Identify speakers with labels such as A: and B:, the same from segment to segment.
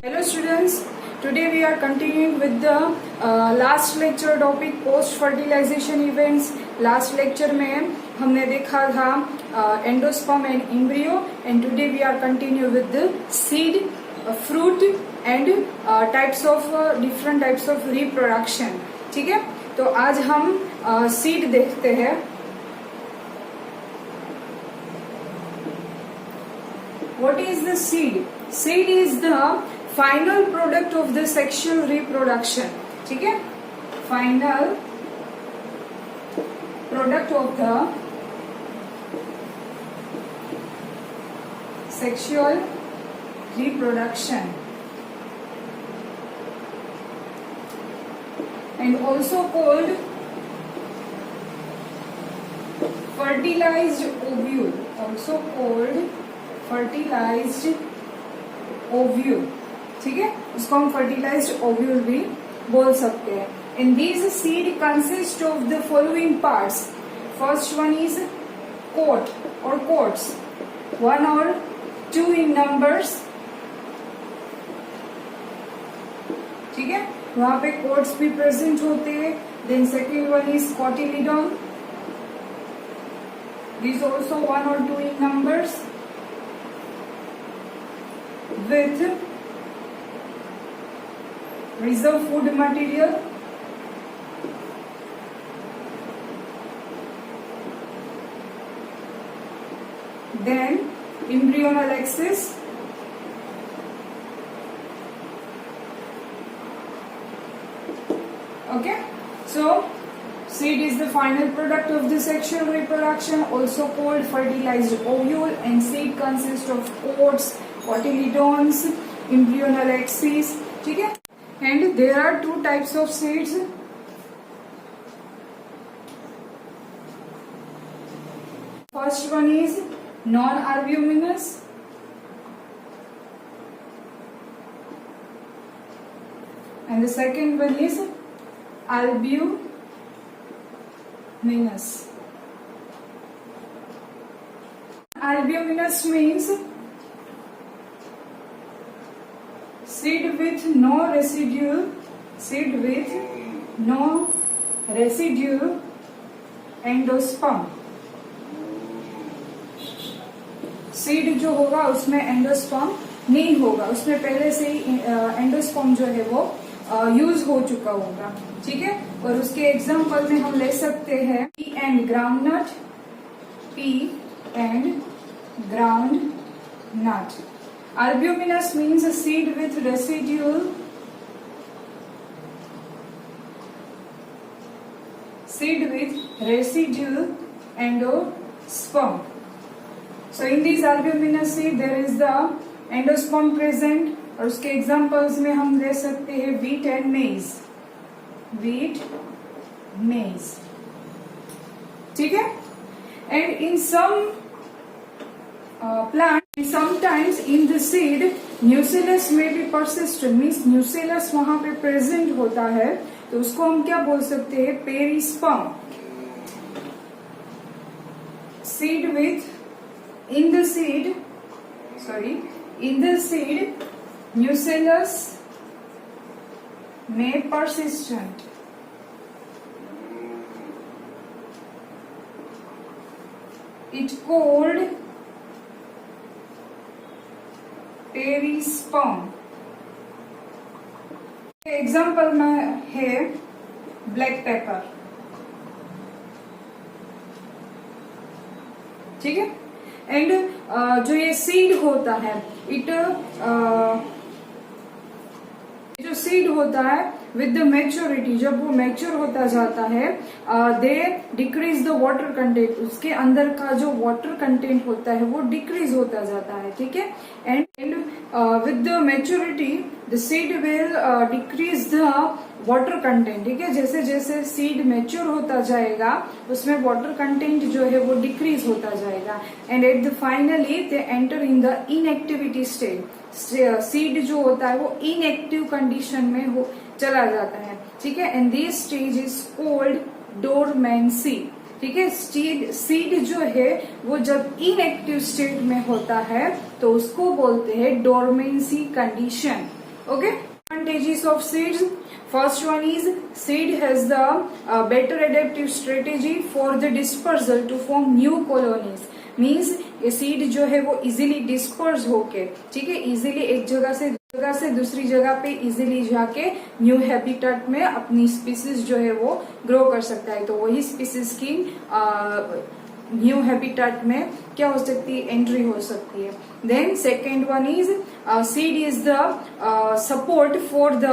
A: Hello students, today we are continuing with the last lecture topic post fertilization events. Last lecture में हमने देखा था endosperm and embryo and today we are continue with the seed fruit and types of different types of reproduction. ठीक है, तो आज हम seed देखते हैं. What is the seed? Seed is the final product of the sexual reproduction. ठीक है, final product of the sexual reproduction and also called fertilized ovule. Also called fertilized ovule. ठीक है, उसको हम fertilized ovule भी बोल सकते हैं. And these seed consist of the following parts. First one is coat or coats, 1 or 2 in numbers. ठीक है, वहां पे coats भी present होते हैं. Then second one is cotyledon. These also 1 or 2 in numbers with reserve food material. Then embryonal axis. Okay, so seed is the final product of the sexual reproduction, also called fertilized ovule, and seed consists of coats, cotyledons, embryonal axis. ठीक है, and there are 2 types of seeds. First one is non-albuminous and the second one is albuminous. Albuminous means seed with no residue endosperm. Seed जो होगा उसमें endosperm नहीं होगा, उसमें पहले से ही एंडोस्पर्म जो है वो यूज हो चुका होगा. ठीक है, और उसके एग्जांपल में हम ले सकते हैं P and groundnut. Albuminous means a seed with residual endosperm. So in these albuminous seed there is the endosperm present, और उसके एग्जांपल्स में हम ले सकते हैं wheat and maize. ठीक है, and in some plant sometimes in the seed nucellus may be persistent, means nucellus वहां पे present होता है, तो उसको हम क्या बोल सकते हैं, perisperm. Seed with in the seed nucellus may persistent. It called perisperm. Example में है ब्लैक पेपर. ठीक है, एंड जो ये सीड होता है जो सीड होता है विद द मैच्योरिटी, जब वो मैच्योर होता जाता है they decrease the water content. उसके अंदर का जो वाटर कंटेंट होता है वो डिक्रीज होता जाता है. ठीक है, and with the maturity the seed will decrease the water content. ठीक है, जैसे जैसे सीड मैच्योर होता जाएगा उसमें वाटर कंटेंट जो है वो डिक्रीज होता जाएगा. And at the finally they enter in the inactivity stage. Seed जो होता है वो इनएक्टिव कंडीशन में हो चला जाता है. ठीक है, and this stage is called dormancy. ठीक है। सीड जो है वो जब इनएक्टिव स्टेट में होता है तो उसको बोलते हैं dormancy condition. Okay, advantages of seeds. First one is seed has the better adaptive strategy for the dispersal to form new colonies. Means ये सीड जो है वो इजीली डिस्पर्स होके, ठीक है, इजीली एक जगह से दूसरी जगह पे इजीली जाके न्यू हैबिटेट में अपनी स्पीसीज जो है वो ग्रो कर सकता है। तो वही स्पीसीज की न्यू हैबिटेट में क्या हो सकती है, एंट्री हो सकती है। Then second one is seed is the support for the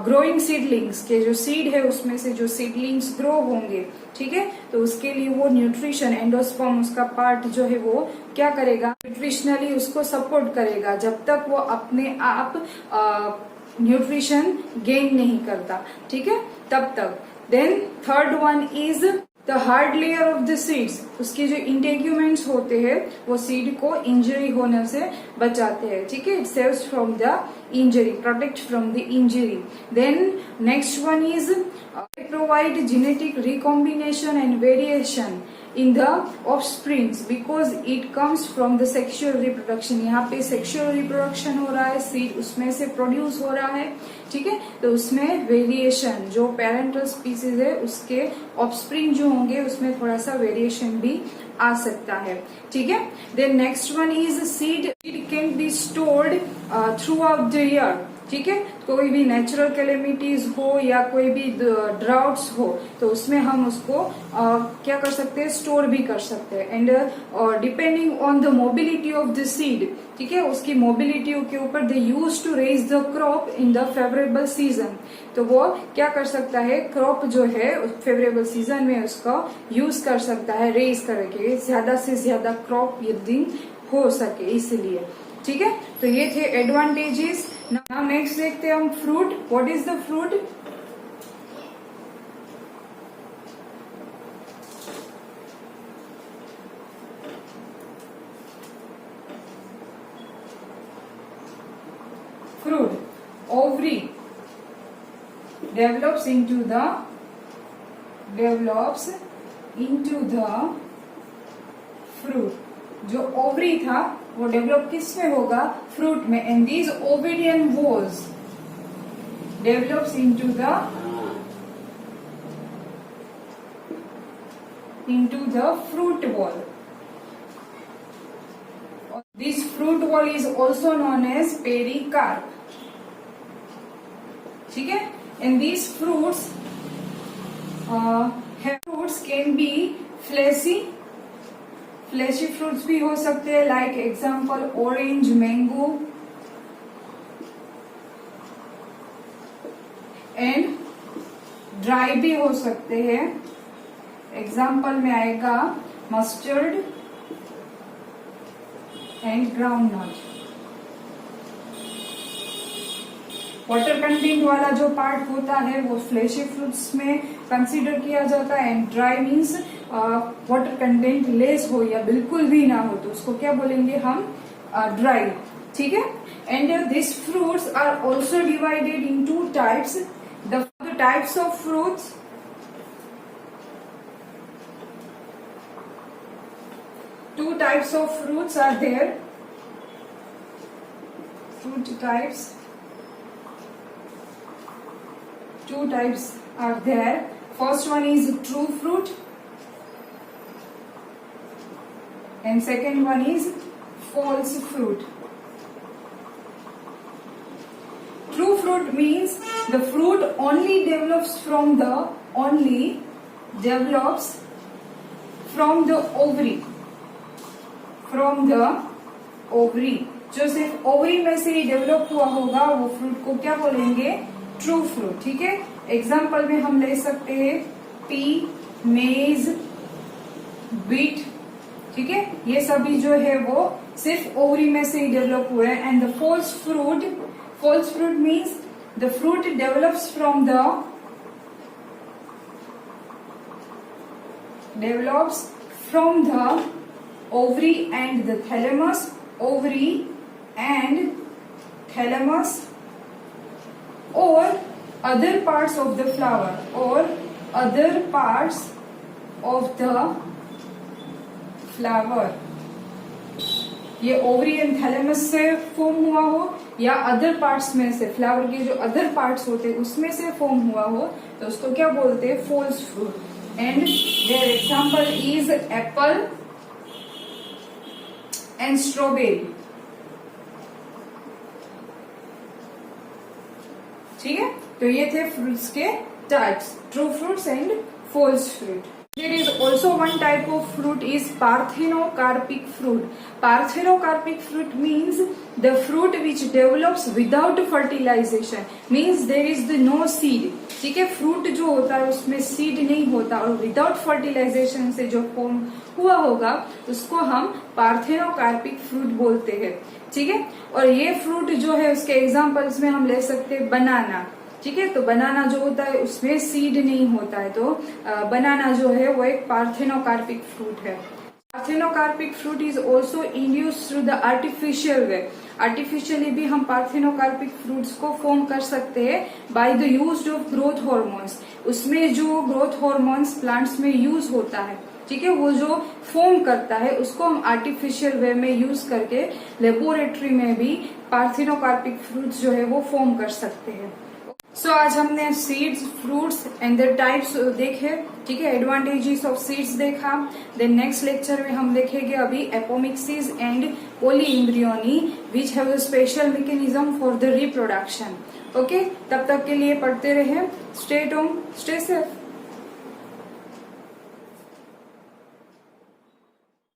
A: growing seedlings, के जो सीड है उसमें से जो सीडलिंग्स ग्रो होंगे, ठीक है, तो उसके लिए वो न्यूट्रिशन, एंडोस्पर्म उसका पार्ट जो है वो क्या करेगा, न्यूट्रिशनली उसको सपोर्ट करेगा जब तक वो अपने आप न्यूट्रिशन गेन नहीं करता, ठीक है, तब तक। Then third one is the hard layer of the seeds, उसके जो इंटेग्यूमेंट्स होते हैं वो सीड को इंजरी होने से बचाते हैं, ठीक है, it saves from the injury, protect from the injury. Then next one is provide genetic recombination and variation in the offsprings because it comes from the sexual reproduction। यहाँ पे sexual reproduction हो रहा है, seed उसमें से produce हो रहा है, ठीक है, तो उसमें वेरिएशन, जो पेरेंटल स्पीसीज है उसके ऑफस्प्रिंग जो होंगे उसमें थोड़ा सा वेरिएशन भी आ सकता है, ठीक है। Then next one is seed can be stored throughout the year, ठीक है, कोई भी नेचुरल कैलेमिटीज हो या कोई भी ड्राउट्स हो तो उसमें हम उसको क्या कर सकते हैं, स्टोर भी कर सकते हैं। And depending on the mobility of the seed, ठीक है, उसकी मोबिलिटी के ऊपर they use to raise the crop in the favourable season, तो वो क्या कर सकता है, क्रॉप जो है फेवरेबल सीजन में उसका यूज कर सकता है, रेज करके ज्यादा से ज्यादा क्रॉप यील्डिंग हो सके, इसलिए, ठीक है। तो ये थे एडवांटेजेस। नाउ नेक्स्ट देखते हैं हम fruit. What is the fruit? Fruit, ovary develops into the fruit। जो ओवरी था वो डेवलप किस में होगा, फ्रूट में। And this ovarian was develops into the fruit wall. This fruit wall is also known as pericarp, ठीक है। And this fruits can be fleshy fruits भी हो सकते हैं, like example orange, mango, and dry भी हो सकते हैं। एग्जाम्पल में आएगा mustard and groundnut. Water content वाला जो पार्ट होता है वो फ्लैशी फ्रूट्स में कंसीडर किया जाता है। And dry means water content less हो या बिल्कुल भी ना हो तो उसको क्या बोलेंगे हम, ड्राई, ठीक है। And this fruits are also divided in two types. The types of fruits, two types of fruits are there, fruit types, two types are there. First one is true fruit and second one is false fruit. True fruit means the fruit only develops from the ovary, जो सिर्फ ovary में से ही develop हुआ होगा वो fruit को क्या बोलेंगे, ट्रू फ्रूट, ठीक है। एग्जाम्पल में हम ले सकते हैं पी, मेज, बीट, ठीक है, ये सभी जो है वो सिर्फ ओवरी में से ही डेवलप हुए हैं। And the false fruit means the fruit develops from the ovary and the thalamus, ovary and thalamus, or other parts of the flower, or other parts of the flower, ये ovary and thalamus से form हुआ हो या other parts में से, flower के जो other parts होते हैं उसमें से फॉर्म हुआ हो, तो उसको क्या बोलते हैं? False fruit. And their example is apple and strawberry. ठीक है, तो ये थे फ्रूट्स के types, true fruits and false fruit. There is also one type of fruit is parthenocarpic fruit. Parthenocarpic fruit means the fruit which develops without fertilization, means there is the no seed. ठीक है, fruit जो होता है उसमें seed नहीं होता और without fertilisation से जो फॉर्म हुआ होगा उसको हम पार्थेनोकार्पिक फ्रूट बोलते हैं। ठीक है, और ये फ्रूट जो है उसके एग्जांपल्स में हम ले सकते हैं बनाना। ठीक है, तो बनाना जो होता है उसमें सीड नहीं होता है, तो बनाना जो है वो एक पार्थेनोकार्पिक फ्रूट है। Parthenocarpic fruit is also induced through the artificial way. Artificially भी हम पार्थेनोकार्पिक फ्रूट्स को फॉर्म कर सकते हैं by the use of growth hormones. उसमें जो ग्रोथ हॉर्मोन्स प्लांट्स में यूज होता है, ठीक है, वो जो फॉर्म करता है उसको हम आर्टिफिशियल वे में यूज करके लेबोरेटरी में भी पार्थेनोकार्पिक फ्रूट्स जो है वो फॉर्म कर सकते हैं। सो आज हमने seeds, fruits and their types देखे। ठीक है, एडवांटेजेस ऑफ सीड्स देखा। देन नेक्स्ट लेक्चर में हम देखेंगे अभी apomixis and polyembryony which have a special mechanism for the reproduction. Okay, तब तक के लिए पढ़ते रहे। Stay home, stay safe.